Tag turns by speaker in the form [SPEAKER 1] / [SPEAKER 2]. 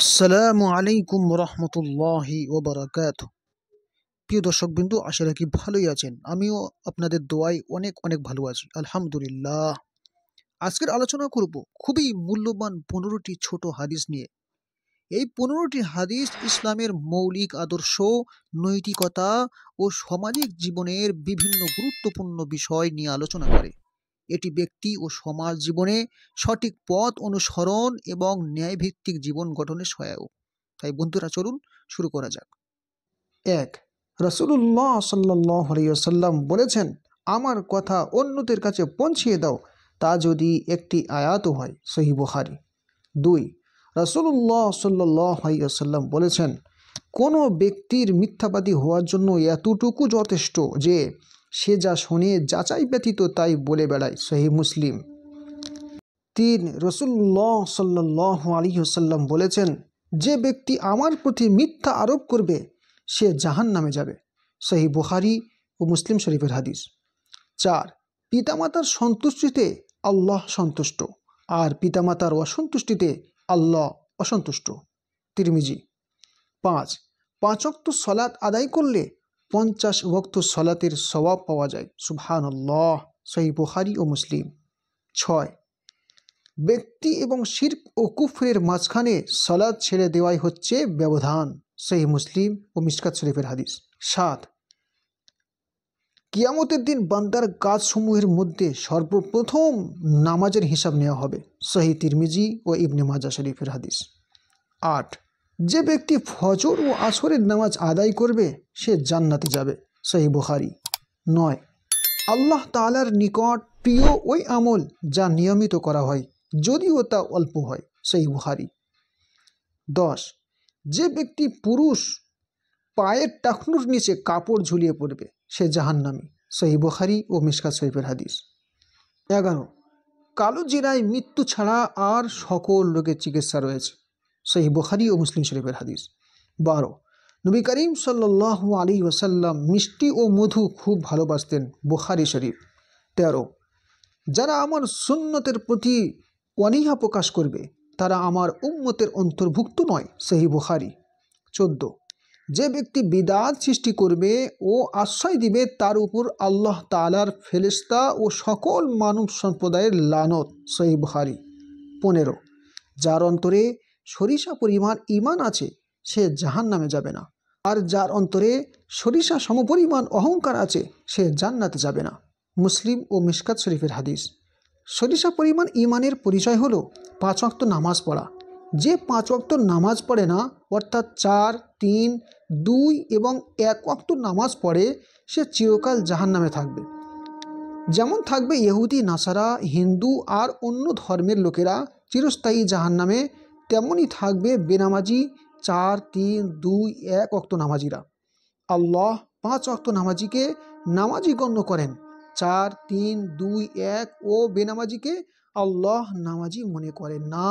[SPEAKER 1] আসসালামু আলাইকুম রহমতুল্লাহি ওবারাকাতুহ। প্রিয় দর্শকবৃন্দ, আশা রাখি ভালোই আছেন। আমিও আপনাদের দোয়ায় অনেক অনেক ভালো আছি, আলহামদুলিল্লাহ। আজকের আলোচনা করব খুবই মূল্যবান 15টি ছোট হাদিস নিয়ে। এই 15টি হাদিস ইসলামের মৌলিক আদর্শ, নৈতিকতা ও সামাজিক জীবনের বিভিন্ন গুরুত্বপূর্ণ বিষয় নিয়ে আলোচনা করে। এটি ব্যক্তি ও সমাজ জীবনে সঠিক পথ অনুসরণ এবং ন্যায়ভিত্তিক জীবন গঠনে সহায়ক। তাই বন্ধুরা, চলুন শুরু করা যাক। 1. রাসূলুল্লাহ সাল্লাল্লাহু আলাইহি ওয়াসাল্লাম বলেছেন, আমার কথা অন্যদের কাছে পৌঁছিয়ে দাও, তা যদি একটি আয়াতও হয়। সহিহ বুখারী। 2. রাসূলুল্লাহ সাল্লাল্লাহু আলাইহি ওয়াসাল্লাম বলেছেন, কোনো ব্যক্তির মিথ্যাবাদী হওয়ার জন্য এতটুকু যথেষ্ট যে সে যা শোনে যাচাই ব্যতীত তাই বলে বেড়ায়। সহিহ মুসলিম। 3. রাসূলুল্লাহ সাল্লাল্লাহু আলাইহি ওয়াসাল্লাম বলেছেন, যে ব্যক্তি আমার প্রতি মিথ্যা আরোপ করবে সে জাহান্নামে যাবে। সহিহ বুখারী ও মুসলিম শরীফের হাদিস। 4. পিতামাতার সন্তুষ্টিতে আল্লাহ সন্তুষ্ট, আর পিতামাতার অসন্তুষ্টিতে আল্লাহ অসন্তুষ্ট। তিরমিজি। 5. 5 ওয়াক্ত সলাত আদায় করলে 50 ওয়াক্ত সলাতের সওয়াব পাওয়া যায়। সুবহানাল্লাহ। সহিহ বুখারী ও মুসলিম। 6. ব্যক্তি এবং শিরক ও কুফরের মাঝখানে সালাত ছেড়ে দেওয়াই হচ্ছে ব্যবধান। সহিহ মুসলিম ও মিশকাত শরীফের হাদিস। 7. কিয়ামতের দিন বান্দার কাজসমূহের মধ্যে সর্বপ্রথম নামাজের হিসাব নেওয়া হবে। সহিহ তিরমিজি ও ইবনে মাজাহ শরীফের হাদিস। 8. যে ব্যক্তি ফজর ও আসরের নামাজ আদায় করবে সে জান্নাতে যাবে। সহিহ বুখারী। 9. আল্লাহ তাআলার নিকট প্রিয় ওই আমল যা নিয়মিত করা হয়, যদিও তা অল্প হয়। সহিহ বুখারী। 10. যে ব্যক্তি পুরুষ পায়ের টাকনুর নিচে কাপড় ঝুলিয়ে পড়বে সে জাহান্নামী। সহিহ বুখারী ও মিশকাত শরীফের হাদিস। 11. কালো জিরায় মৃত্যু ছাড়া আর সকল রোগের চিকিৎসা রয়েছে। সহিহ বুখারী ও মুসলিম শরীফের হাদিস। 12. নবী করিম সাল্লাল্লাহু আলাইহি ওয়াসাল্লাম মিষ্টি ও মধু খুব ভালোবাসতেন। বুখারী শরীফ। 13. যারা আমার সুন্নতের প্রতি অনীহা প্রকাশ করবে তারা আমার উম্মতের অন্তর্ভুক্ত নয়। সহিহ বুখারী। 14. যে ব্যক্তি বিদআত সৃষ্টি করবে ও আশ্রয় দিবে তার উপর আল্লাহ তাআলার ফেরেশতা ও সকল মানব সম্প্রদায়ের লানত। সহিহ বুখারী। 15. যার অন্তরে সরিষা পরিমাণ ঈমান আছে সে জাহান্নামে যাবে না, আর যার অন্তরে সরিষা সমপরিমাণ অহংকার আছে সে জান্নাতে যাবে না। মুসলিম ও মিশকাত শরীফের হাদিস। সরিষা পরিমাণ ঈমানের পরিচয় হলো 5 ওয়াক্ত নামাজ পড়া। যে 5 ওয়াক্ত নামাজ পড়ে না, অর্থাৎ 4, 3, 2 এবং 1 ওয়াক্ত নামাজ পড়ে, সে চিরকাল জাহান্নামে থাকবে। যেমন থাকবে ইহুদি, নাসারা, হিন্দু আর অন্য ধর্মের লোকেরা চিরস্থায়ী জাহান্নামে, তেমনই থাকবে বেনামাজি 4, 3, 2, 1 ওয়াক্ত নামাজিরা। আল্লাহ 5 ওয়াক্ত নামাজিকে নামাজি গণ্য করেন, 4, 3, 2, 1 ও বেনামাজিকে আল্লাহ নামাজি মনে করেন না।